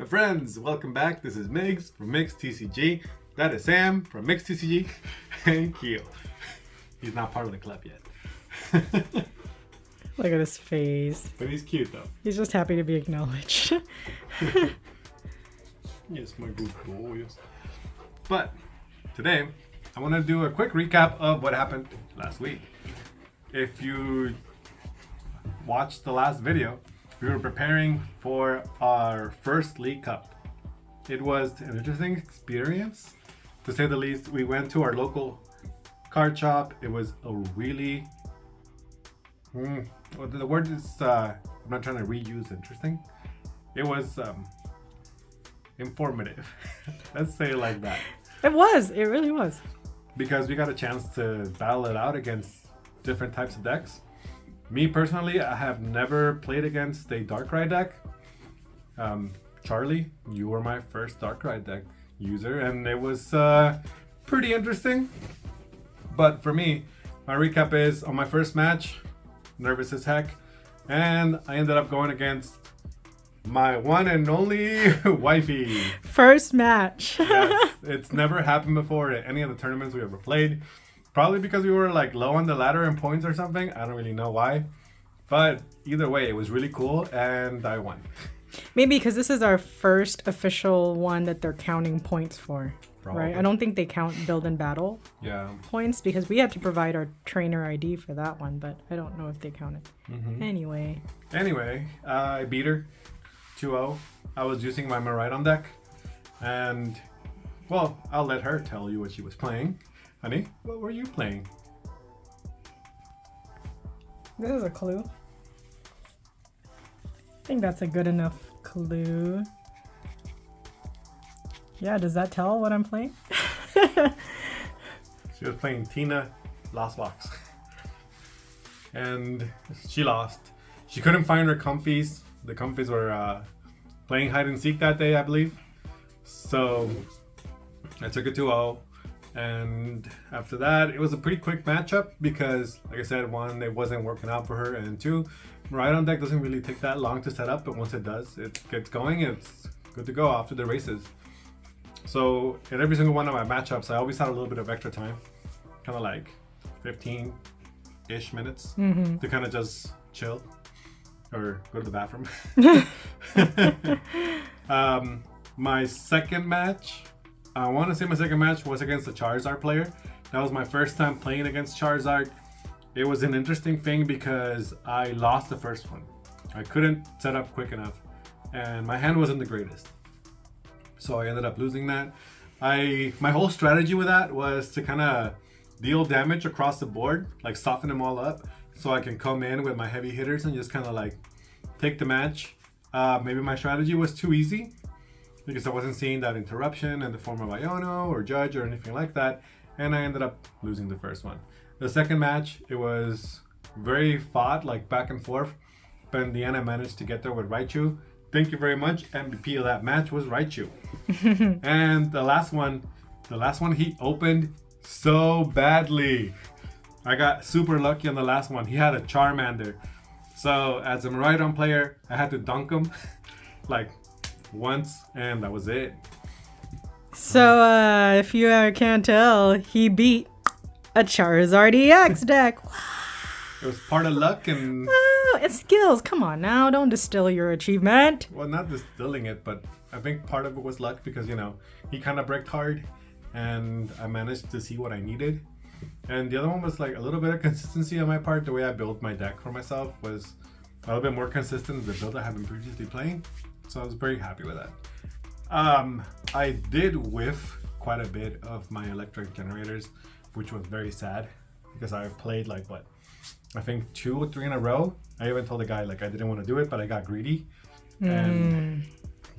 My friends, welcome back. This is Migs from MigsTCG. That is Sam from MigsTCG. And Keo. He's not part of the club yet. Look at his face. But he's cute though. He's just happy to be acknowledged. Yes, my good boy. But today, I want to do a quick recap of what happened last week. If you watched the last video, we were preparing for our first League Cup. It was an interesting experience, to say the least. We went to our local card shop. It was a really, well, the word is, I'm not trying to reuse interesting. It was informative. Let's say it like that. It really was. Because we got a chance to battle it out against different types of decks. Me personally, I have never played against a Darkrai deck. Charlie, you were my first Darkrai deck user, and it was pretty interesting. But for me, my recap is on my first match, nervous as heck, and I ended up going against my one and only wifey. First match. Yes, it's never happened before at any of the tournaments we ever played. Probably because we were like low on the ladder in points or something. I don't really know why. But either way, it was really cool and I won. Maybe because this is our first official one that they're counting points for. Probably. Right? I don't think they count build and battle points because we had to provide our trainer ID for that one, but I don't know if they count it. Mm-hmm. Anyway, I beat her 2-0. I was using my Maridon deck. And, well, I'll let her tell you what she was playing. Honey, what were you playing? this is a clue. I think that's a good enough clue. Yeah, does that tell what I'm playing? She was playing Tina Lost Box. And she lost. She couldn't find her comfies. The comfies were playing hide and seek that day, I believe. So I took it 2-0. And after that, it was a pretty quick matchup because, like I said, one, it wasn't working out for her, and two, Maridon deck doesn't really take that long to set up, but once it does, it gets going, it's good to go after the races. So in every single one of my matchups, I always had a little bit of extra time, kind of like 15-ish minutes to kind of just chill or go to the bathroom. My second match, I want to say my second match was against a Charizard player. That was my first time playing against Charizard. It was an interesting thing because I lost the first one. I couldn't set up quick enough and my hand wasn't the greatest. So I ended up losing that. My whole strategy with that was to kind of deal damage across the board, like soften them all up so I can come in with my heavy hitters and just kind of like take the match. Maybe my strategy was too easy, because I wasn't seeing that interruption in the form of Iono or Judge or anything like that, and I ended up losing the first one. The second match, it was very fought, like back and forth, but in the end I managed to get there with Raichu. Thank you very much. MVP of that match was Raichu. And the last one he opened so badly. I got super lucky on the last one. He had a Charmander. So as a Maridon player, I had to dunk him like once, and that was it. So if you can't tell, he beat a Charizard Ex deck. It was part of luck and... Oh, it's skills. Come on now, don't distill your achievement. Well, not distilling it, but I think part of it was luck because, you know, he kind of bricked hard and I managed to see what I needed. And the other one was like a little bit of consistency on my part. The way I built my deck for myself was a little bit more consistent than the build I had been previously playing. So I was very happy with that. I did whiff quite a bit of my electric generators, which was very sad because I played like what, I think 2 or 3 in a row. I even told the guy like I didn't want to do it, but I got greedy. And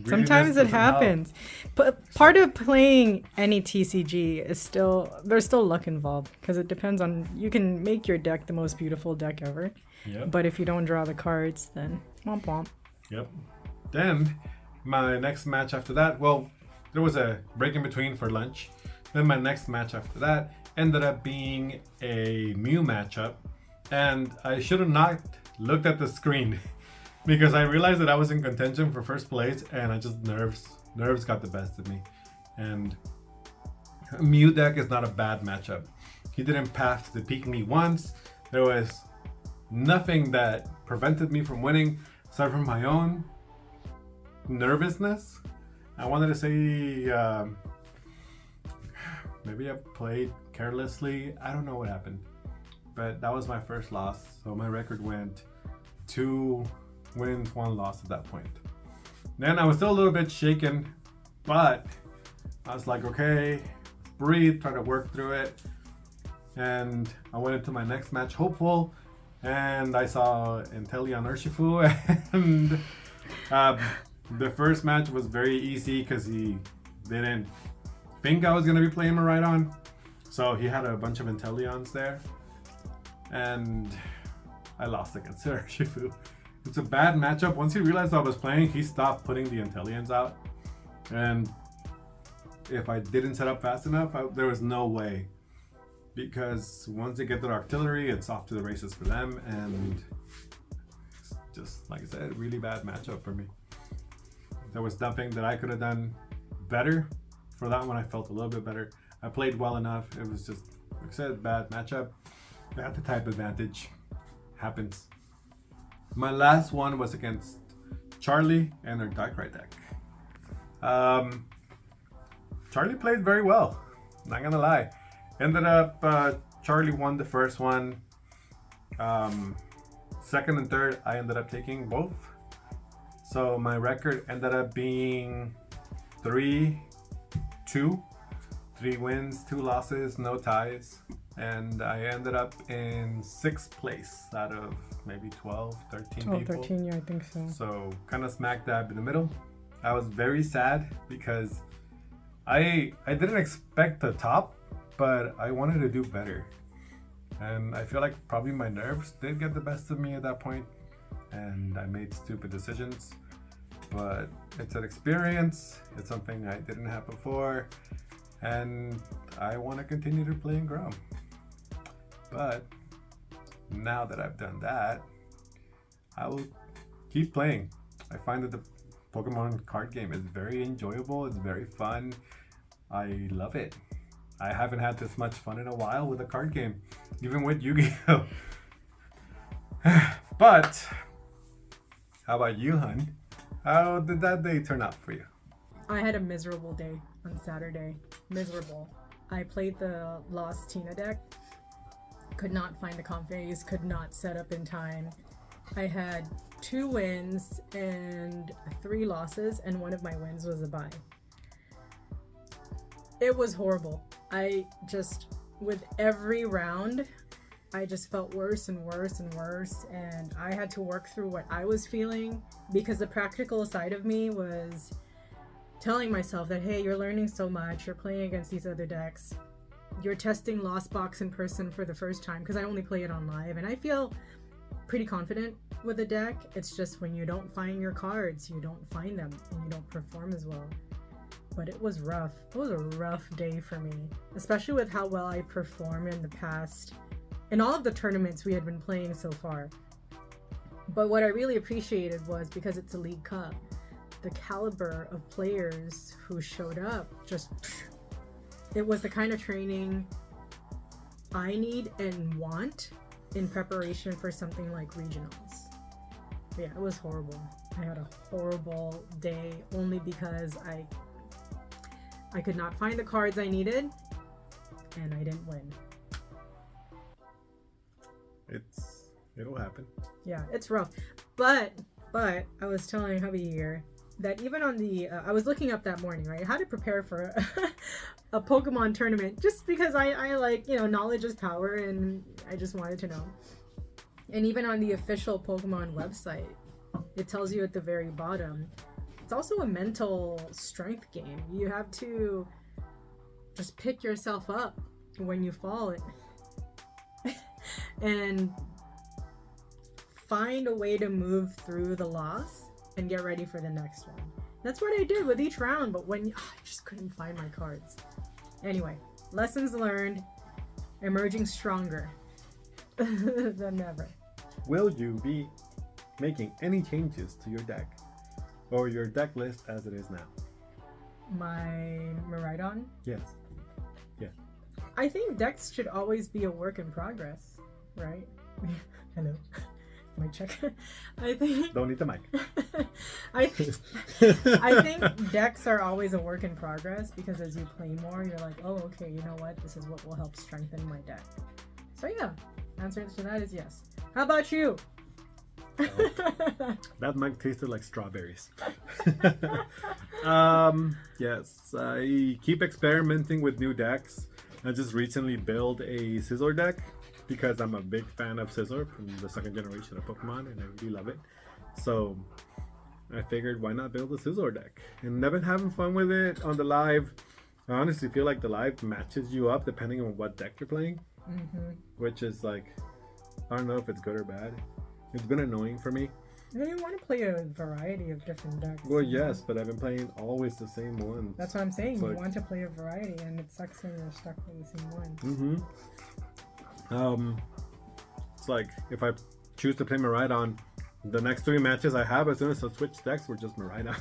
sometimes it happens. But part of playing any TCG is there's still luck involved because it depends on, you can make your deck the most beautiful deck ever. Yep. But if you don't draw the cards, then womp womp. Yep. Then my next match after that, well, there was a break in between for lunch. Then my next match after that ended up being a Mew matchup. And I should have not looked at the screen because I realized that I was in contention for first place, and I just nerves got the best of me. And Mew deck is not a bad matchup. He didn't path to peak me once. There was nothing that prevented me from winning, aside from my own nervousness. I wanted to say maybe I played carelessly. I don't know what happened, but that was my first loss. So my record went 2 wins, 1 loss at that point. Then I was still a little bit shaken, but I was like, okay, breathe, try to work through it. And I went into my next match hopeful, and I saw Inteleon Urshifu, and the first match was very easy because he didn't think I was going to be playing Miraidon. So he had a bunch of Inteleons there, and I lost against Urshifu. It's a bad matchup. Once he realized I was playing, he stopped putting the Inteleons out. And if I didn't set up fast enough, there was no way. Because once they get their artillery, it's off to the races for them. And it's just, like I said, really bad matchup for me. There was nothing that I could have done better. For that one, I felt a little bit better. I played well enough. It was just, like I said, bad matchup. I had the type advantage. Happens. My last one was against Charlie and her Darkrai deck. Charlie played very well. Not gonna lie. Ended up, Charlie won the first one. Second and third, I ended up taking both. So my record ended up being 3-2. 3 wins, 2 losses, no ties. And I ended up in 6th place out of maybe 12, 13 people. 13, yeah, I think so. So kind of smack dab in the middle. I was very sad because I didn't expect the top, but I wanted to do better. And I feel like probably my nerves did get the best of me at that point, and I made stupid decisions. But it's an experience. It's something I didn't have before, and I want to continue to play and grow. But now that I've done that, I will keep playing. I find that the Pokemon card game is very enjoyable. It's very fun. I love it. I haven't had this much fun in a while with a card game, even with Yu-Gi-Oh! But how about you, hun? How did that day turn out for you? I had a miserable day on Saturday. Miserable. I played the Lost Tina deck. Could not find the comp phase, could not set up in time. I had 2 wins and 3 losses, and one of my wins was a bye. It was horrible. I just, with every round, I just felt worse and worse and worse, and I had to work through what I was feeling, because the practical side of me was telling myself that, hey, you're learning so much, you're playing against these other decks, you're testing Lost Box in person for the first time, because I only play it on live, and I feel pretty confident with the deck. It's just when you don't find your cards, you don't find them, and you don't perform as well. But it was rough. It was a rough day for me, especially with how well I performed in the past, in all of the tournaments we had been playing so far. But what I really appreciated was, because it's a League Cup, the caliber of players who showed up, just, it was the kind of training I need and want in preparation for something like regionals. Yeah, it was horrible. I had a horrible day only because I could not find the cards I needed, and I didn't win. It'll happen. Yeah, it's rough. But I was telling hubby here that even on the I was looking up that morning, right, how to prepare for a Pokemon tournament, just because I like, knowledge is power, and I just wanted to know. And even on the official Pokemon website, it tells you at the very bottom, it's also a mental strength game. You have to just pick yourself up when you fall and find a way to move through the loss and get ready for the next one. That's what I did with each round, but I just couldn't find my cards. Anyway, lessons learned, emerging stronger than ever. Will you be making any changes to your deck or your deck list as it is now? My Miraidon? Yes. Yeah. I think decks should always be a work in progress, right? Hello. Mic check. I think. Don't need the mic. I think decks are always a work in progress because as you play more, you're like, oh, okay, you know what? This is what will help strengthen my deck. So yeah, answer to that is yes. How about you? That mic tasted like strawberries. Yes, I keep experimenting with new decks. I just recently built a Scizor deck because I'm a big fan of Scizor from the second generation of Pokemon and I really love it. So I figured why not build a Scizor deck? And I've been having fun with it on the live. I honestly feel like the live matches you up depending on what deck you're playing. Which is like, I don't know if it's good or bad. It's been annoying for me. You want to play a variety of different decks. Well, yes, but I've been playing always the same ones. That's what I'm saying. So you want to play a variety, and it sucks when you're stuck with the same ones. It's like if I choose to play Miraidon, the next 3 matches I have as soon as I switch decks were just Miraidon.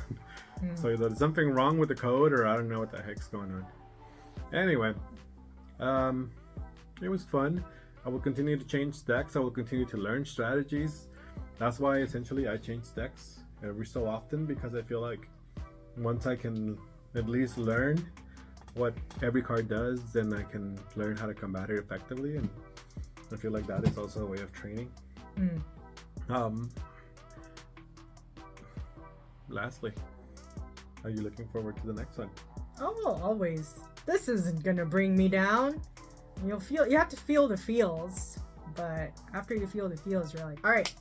So either there's something wrong with the code, or I don't know what the heck's going on. Anyway, it was fun. I will continue to change decks. I will continue to learn strategies. That's why essentially I change decks every so often, because I feel like once I can at least learn what every card does, then I can learn how to combat it effectively, and I feel like that is also a way of training. Lastly, are you looking forward to the next one? Oh, always. This isn't gonna bring me down. You have to feel the feels, but after you feel the feels, you're like, all right,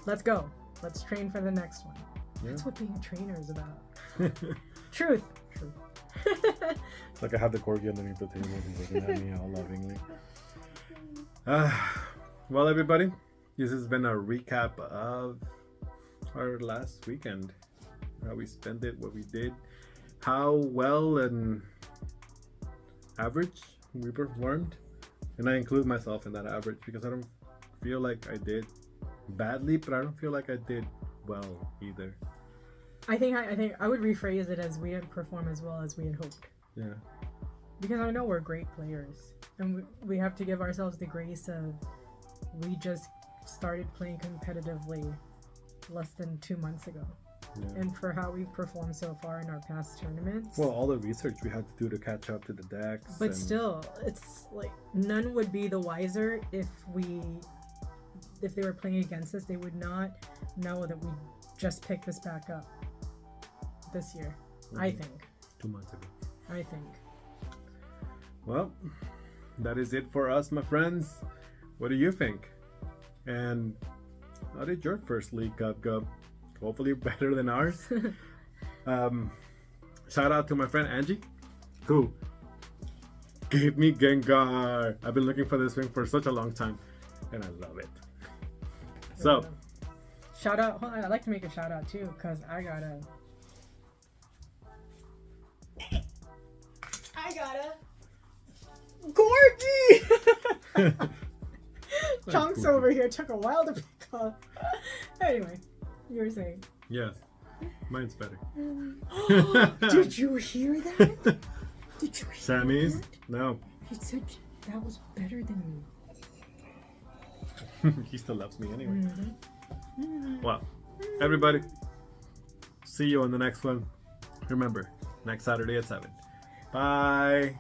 let's go. Let's train for the next one. Yeah. That's what being a trainer is about. Truth. It's like I have the corgi underneath the table. He's looking at me all lovingly. Well, everybody, this has been a recap of our last weekend. How we spent it, what we did, how well and average we performed, and I include myself in that average because I don't feel like I did badly, but I don't feel like I did well either. I think I would rephrase it as we didn't perform as well as we had hoped. Yeah. Because I know we're great players, and we have to give ourselves the grace of we just started playing competitively less than 2 months ago. Yeah. And for how we've performed so far in our past tournaments. Well, all the research we had to do to catch up to the decks. But still, it's like none would be the wiser if they were playing against us. They would not know that we just picked this back up this year. I think. 2 months ago. I think. Well, that is it for us, my friends. What do you think? And how did your first League Cup go? Hopefully better than ours. Shout out to my friend Angie, who gave me Gengar. I've been looking for this thing for such a long time, and I love it. So, shout out. Hold on, I'd like to make a shout out too, because I got a Gorgie. Chunks over here took a while to pick up. Anyway, you were saying. Yes, mine's better. Did you hear that? Did you hear Sammy's? that? No. He said that was better than me. He still loves me anyway. Well, everybody, see you on the next one. Remember, next Saturday at 7. Bye.